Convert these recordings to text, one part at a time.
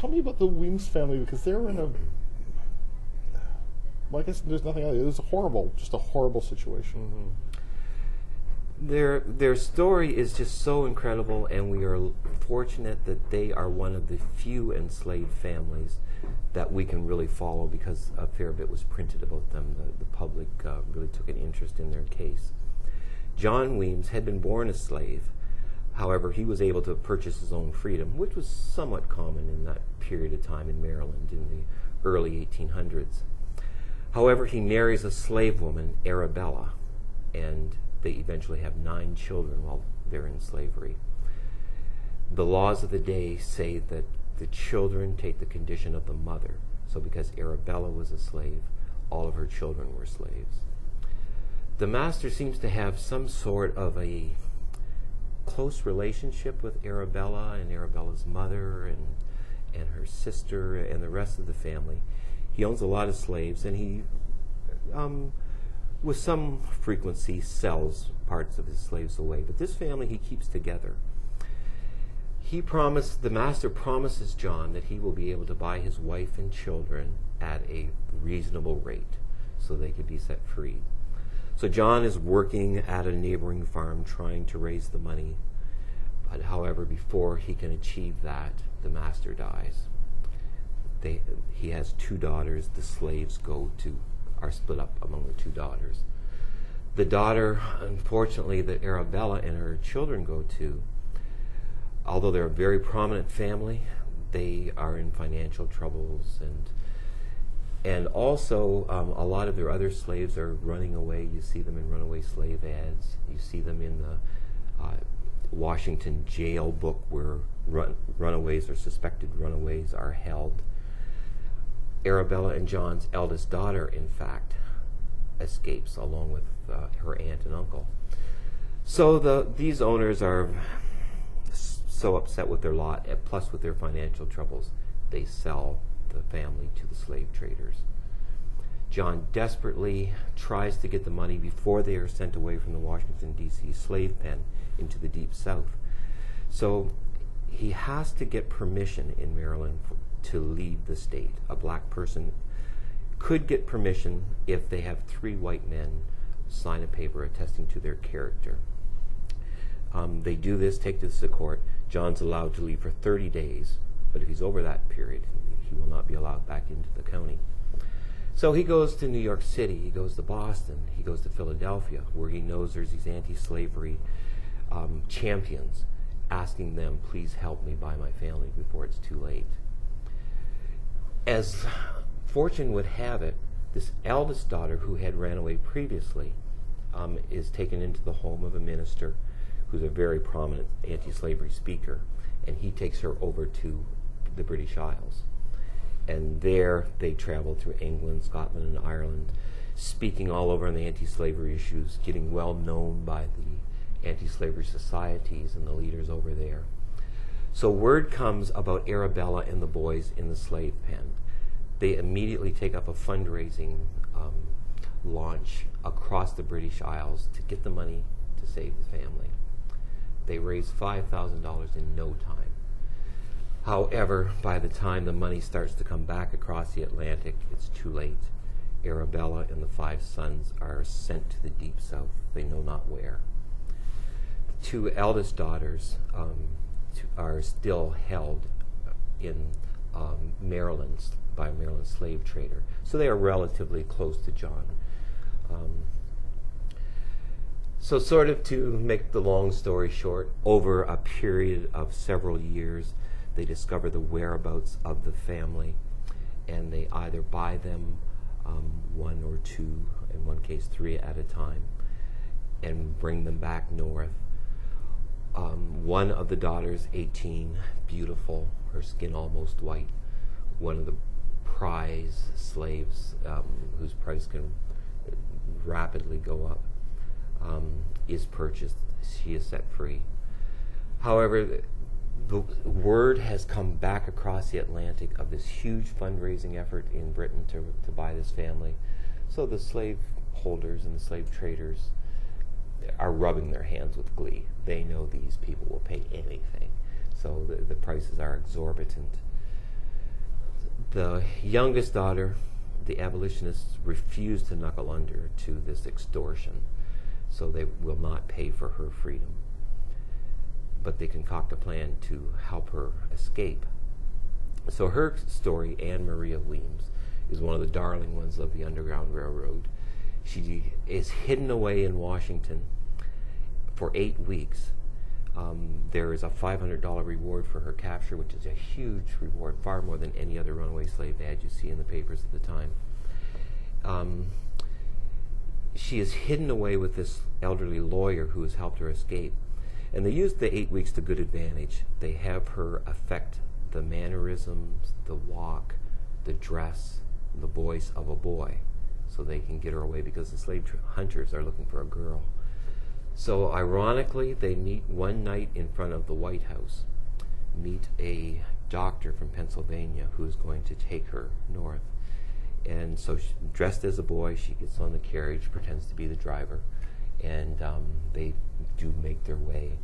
tell me about the Weems family, because they're in a... Well, I guess there's nothing else. It was just a horrible situation. Mm-hmm. Their story is just so incredible, and we are fortunate that they are one of the few enslaved families that we can really follow, because a fair bit was printed about them. The public really took an interest in their case. John Weems had been born a slave. However, he was able to purchase his own freedom, which was somewhat common in that period of time in Maryland in the early 1800s. However, he marries a slave woman, Arabella, and they eventually have 9 children while they're in slavery. The laws of the day say that the children take the condition of the mother. So because Arabella was a slave, all of her children were slaves. The master seems to have some sort of a close relationship with Arabella and Arabella's mother and her sister and the rest of the family. He owns a lot of slaves, and he, with some frequency, sells parts of his slaves away. But this family he keeps together. The master promises John that he will be able to buy his wife and children at a reasonable rate so they could be set free. So John is working at a neighboring farm trying to raise the money. But however, before he can achieve that, the master dies. He has 2 daughters. The slaves are split up among the 2 daughters. The daughter, unfortunately, that Arabella and her children go to, although they're a very prominent family, they are in financial troubles, and also a lot of their other slaves are running away. You see them in runaway slave ads. You see them in the Washington jail book where runaways or suspected runaways are held. Arabella and John's eldest daughter, in fact, escapes along with her aunt and uncle. So these owners are so upset with their lot, plus with their financial troubles, they sell the family to the slave traders. John desperately tries to get the money before they are sent away from the Washington, D.C. slave pen into the Deep South. So he has to get permission in Maryland to leave the state. A black person could get permission if they have 3 white men sign a paper attesting to their character. They do this, take this to court. John's allowed to leave for 30 days, but if he's over that period, he will not be allowed back into the county. So he goes to New York City, he goes to Boston, he goes to Philadelphia, where he knows there's these anti-slavery champions asking them, please help me buy my family before it's too late. As fortune would have it, this eldest daughter, who had ran away previously, is taken into the home of a minister who's a very prominent anti-slavery speaker, and he takes her over to the British Isles. And there they travel through England, Scotland, and Ireland, speaking all over on the anti-slavery issues, getting well known by the anti-slavery societies and the leaders over there. So word comes about Arabella and the boys in the slave pen. They immediately take up a fundraising launch across the British Isles to get the money to save the family. They raise $5,000 in no time. However, by the time the money starts to come back across the Atlantic, it's too late. Arabella and the 5 sons are sent to the Deep South, they know not where. The 2 eldest daughters are still held in Maryland by a Maryland slave trader. So they are relatively close to John. So sort of to make the long story short, over a period of several years, they discover the whereabouts of the family, and they either buy them 1 or 2, in one case 3 at a time, and bring them back north. One of the daughters, 18, beautiful, her skin almost white, one of the prize slaves whose price can rapidly go up, is purchased. She is set free. However, the word has come back across the Atlantic of this huge fundraising effort in Britain to buy this family. So the slave holders and the slave traders are rubbing their hands with glee. They know these people will pay anything. So the prices are exorbitant. The youngest daughter, the abolitionists, refuse to knuckle under to this extortion, so they will not pay for her freedom. But they concoct a plan to help her escape. So her story, Anne Maria Weems, is one of the darling ones of the Underground Railroad. She is hidden away in Washington for 8 weeks. There is a $500 reward for her capture, which is a huge reward, far more than any other runaway slave ad you see in the papers at the time. She is hidden away with this elderly lawyer who has helped her escape. And they use the 8 weeks to good advantage. They have her affect the mannerisms, the walk, the dress, the voice of a boy, so they can get her away because the slave hunters are looking for a girl. So ironically, they meet one night in front of the White House, meet a doctor from Pennsylvania who is going to take her north. And so dressed as a boy, she gets on the carriage, pretends to be the driver, and they do make their way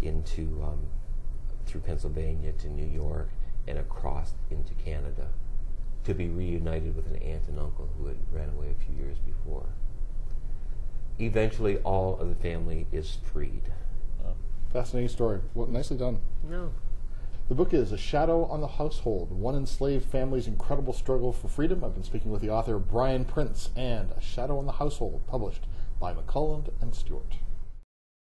into through Pennsylvania to New York and across into Canada to be reunited with an aunt and uncle who had ran away a few years before. Eventually, all of the family is freed. Fascinating story. Well, nicely done. No. The book is A Shadow on the Household, One Enslaved Family's Incredible Struggle for Freedom. I've been speaking with the author Bryan Prince, and A Shadow on the Household, published by McCullough and Stewart.